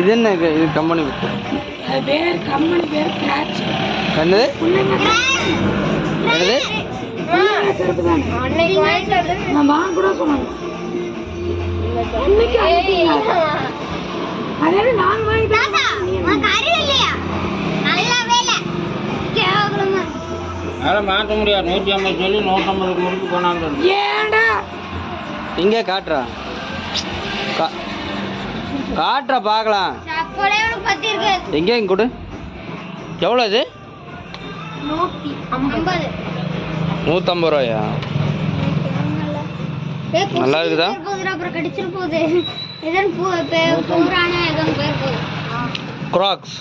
இது என்ன இது கம்பெனி பேர் கம்பெனி பேர் கிராட்ச். என்னது என்னது? அன்னைக்கு வாங்கிட்டு நான் வாங்க கூட சொன்னாங்க. அன்னைக்கு அதே நான் வாங்கிட்டேன். உனக்கு அறிவு இல்லையா? நல்ல வேலை கேவலமா. அத மாத்த முடியாது. 150 சொல்லி 150 முடிச்சு கொண்டாந்து. ஏன்டா இங்கே காட்டுறா காட்டுறா பார்க்கலாம். எங்கே இங்கே கொடு. எவ்வளோ இது? 150 ரூபாயா? நல்லா இருக்குதா? கிராக்ஸ்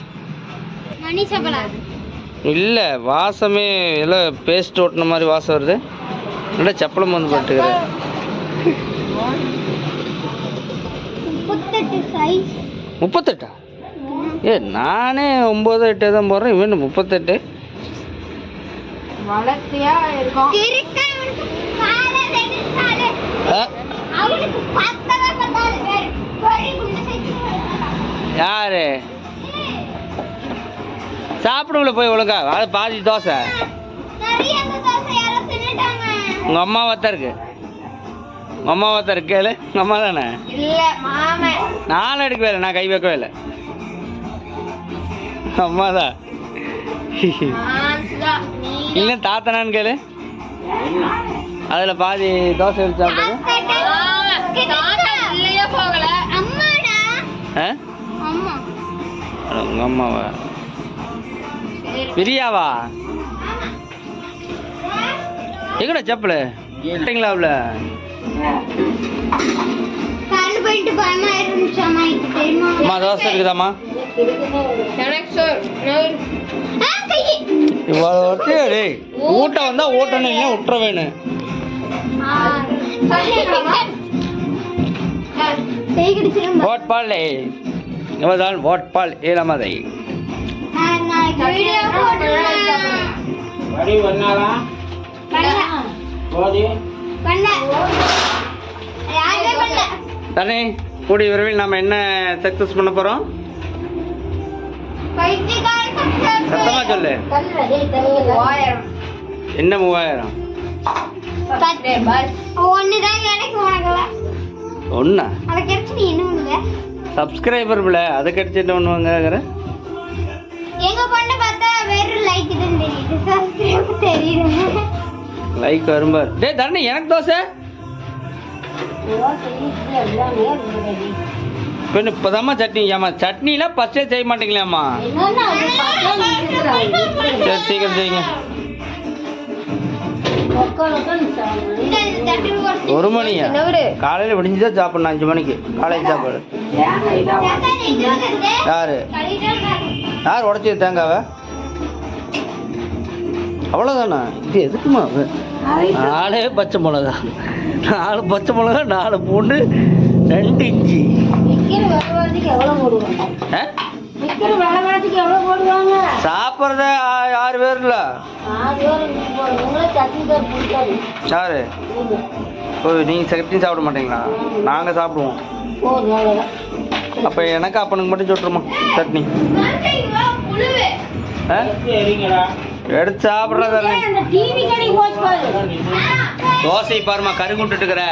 இல்லை, வாசமே எல்லாம் பேஸ்ட் ஓட்டின மாதிரி வாசம் வருது. இல்லை செப்பலும் வந்து போட்டுக்கிறேன். 38? ஏ நானே 9 8 தான் போடுறேன். இவன் 38. யாரு சாப்பிடுங்கள போய் ஒழுங்கா? அது பாதி தோசை உங்க அம்மாவாத்தான் இருக்கு. உங்க அம்மாவாத்தான் இருக்கு. கேளு, உங்க அம்மா தானே? நானும் எடுக்கவே இல்லை, நான் கை வைக்கவே இல்லை. அம்மாதான். இல்லை தாத்தனான்னு கேளு. அதுல பாதி தோசை எடுத்து சாப்பிடுங்க. உங்க அம்மாவா? பிரியாவா? எங்கடா செப்பலு அவள? அம்மா தோசை இருக்குதாம்மா? ஊட்டம் வந்தா ஊட்டணும், இல்லை விட்டுற வேணும். ஓட்பால் இவதான் ஓட்பால் ஏலமதை. தானே கூடிய விரைவில் நாம என்ன சக்சஸ் பண்ண போறோம்? சத்தமா சொல்லு. என்ன 3000? ஒன்னா சப்ஸ்கிரைபர் பிள்ளை அதை கிடைச்சி என்ன பண்ணுவாங்க? லைக் வரும்பார். டே தரணி எனக்கு தோசை இப்பதாம்மா சட்னி. ஏமா சட்னிலாம் ஃபர்ஸ்டே செய்ய மாட்டீங்களாம்மா? சரி சீக்கிரம் செய்யுங்க. 1 மணியா? காலையில விடிஞ்சுதான் சாப்பிடணும். 5 மணிக்கு காலையில் சாப்பாடு. யாரு யார் உடச்சது தேங்காவை? அவ்வளோதானா? இது எதுக்குமா? 4 பச்சை மிளகா, 4 பச்சை மிளகா, 4 பூண்டு, 2 இஞ்சி. சாப்பிட்றத 6 பேர்ல யாரு? ஓ நீங்க சட்னி சாப்பிட மாட்டீங்களா? நாங்க சாப்பிடுவோம். அப்ப எனக்கு அப்பனுக்கு மட்டும் சொல்றோமா சட்னி? எடுத்து சாப்பிட்றத தோசை பாருமா கருங்குட்டு இருக்கிற.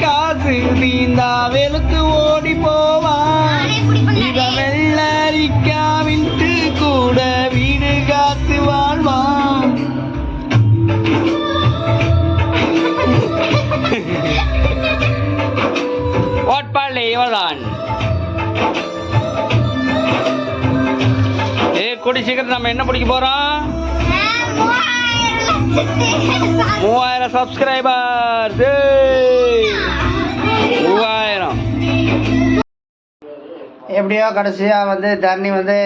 காசு தீந்தா வெளுத்து ஓடி போவான். இவ வெள்ளரிக்கா விட்டு கூட வீடு காத்து வாழ்வான். ஓட்பாள் இவள்தான். கூடி சீக்கிரம் நம்ம என்ன பிடிக்க போறோம்? 3000 சப்ஸ்கிரைபர். 3000 எப்படியோ கடைசியாக வந்து தரணி வந்து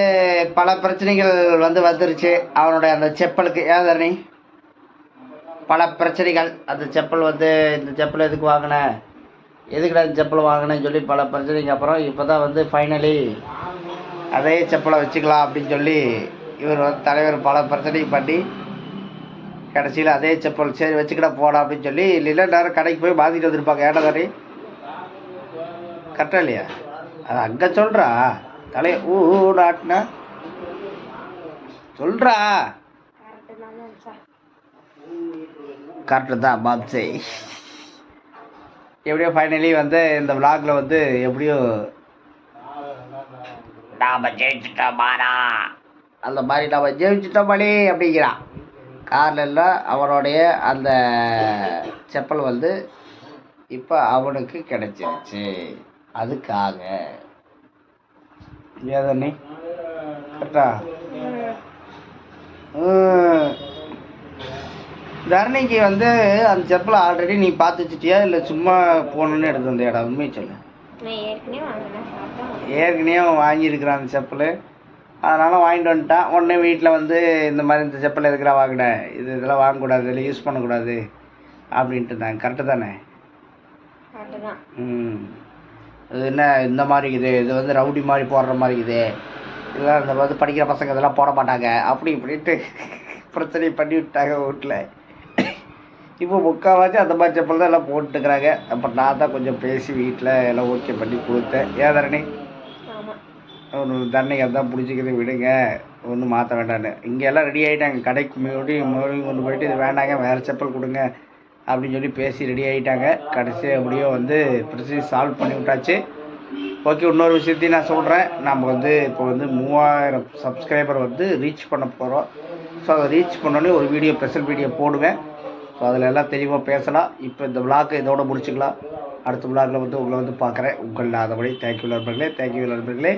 பல பிரச்சனைகள் வந்துருச்சு அவனுடைய அந்த செப்பலுக்கு. ஏன் தரணி பல பிரச்சனைகள்? அந்த செப்பல் வந்து இந்த செப்பல் எதுக்கு வாங்கினேன், எதுக்குடா இந்த செப்பல் வாங்கினேன்னு சொல்லி பல பிரச்சனைக்கு அப்புறம் இப்போ தான் வந்து ஃபைனலி அதே செப்பலை வச்சுக்கலாம் அப்படின்னு சொல்லி இவர் வந்து தலைவர் பல பிரச்சனைக்கு பண்ணி கடைசியில் அதே செப்பல் சரி வச்சுக்கிட போடா அப்படின்னு சொல்லி இல்லைன்னா நேரம் கடைக்கு போய் மாற்றிட்டு வந்திருப்பாங்க. ஏடா தானே கரெக்டா இல்லையா? அது அங்கே சொல்கிறா தலையை நாட்டினா சொல்கிறா. கரெக்டு தான் பாப்ஸே. எப்படியோ ஃபைனலி வந்து இந்த விளாகில் வந்து எப்படியோ நாம் ஜெயிச்சிட்டோமாடா அந்த மாதிரி நம்ம ஜெயிச்சிட்டோமாடே அப்படிங்கிறான். காரில் எல்லாம் அவனுடைய அந்த செப்பல் வந்து இப்போ அவனுக்கு கிடைச்சிருச்சு. அதுக்காக இல்லையா தண்ணி கரெக்டா? தரணிக்கு வந்து அந்த செப்பலை ஆல்ரெடி நீ பார்த்து வச்சுட்டியா இல்லை சும்மா போகணுன்னு எடுத்து வந்தியாடா? உண்மையை சொல்லு. ஏற்கனவே வாங்கியிருக்கிறான் அந்த செப்பல், அதனால் வாங்கிட்டு வந்துட்டான். உடனே வீட்டில் வந்து இந்த மாதிரி இந்த செப்பல் எதுக்குறா வாங்கினேன், இதெல்லாம் வாங்கக்கூடாது, இதில் யூஸ் பண்ணக்கூடாது அப்படின்ட்டு இருந்தாங்க. கரெக்டு தானே? இது என்ன இந்த மாதிரி இருக்குது, இது வந்து ரவுடி மாதிரி போடுற மாதிரி இருக்குது, இதெல்லாம் இந்த வந்து படிக்கிற பசங்க இதெல்லாம் போட மாட்டாங்க அப்படி இப்படின்ட்டு பிரச்சனை பண்ணி விட்டாங்க வீட்டில். இப்போ முக்கால்வாசி அந்த மாதிரி செப்பல் தான் எல்லாம் போட்டுக்கிறாங்க. அப்புறம் நான் தான் கொஞ்சம் பேசி வீட்டில் எல்லாம் ஓகே பண்ணி கொடுத்தேன். ஏன் தரணி ஒன்று தண்ணிக்கு அதான் பிடிச்சிக்கிறது விடுங்க, ஒன்றும் மாற்ற வேண்டான்னு. இங்கே எல்லாம் ரெடி ஆகிட்டாங்க. கடைக்கு மறுபடியும் கொண்டு போயிட்டு இது வேண்டாங்க வேறு செப்பல் கொடுங்க அப்படின்னு சொல்லி பேசி ரெடி ஆகிட்டாங்க. கடைசி எப்படியோ வந்து பிரச்சனை சால்வ் பண்ணி விட்டாச்சு. ஓகே, இன்னொரு விஷயத்தையும் நான் சொல்கிறேன். நம்ம வந்து இப்போ வந்து 3000 சப்ஸ்கிரைபர் வந்து ரீச் பண்ண போகிறோம். ஸோ அதை ரீச் பண்ணோன்னே ஒரு வீடியோ ஸ்பெஷல் வீடியோ போடுவேன். ஸோ அதில் எல்லாம் தெளிவாக பேசலாம். இப்போ இந்த விளாக்கை இதோட முடிச்சுக்கலாம். அடுத்த விளாகில் வந்து உங்களை வந்து பார்க்குறேன். உங்கள் இல்லாதபடி. தேங்க்யூ நண்பர்களே.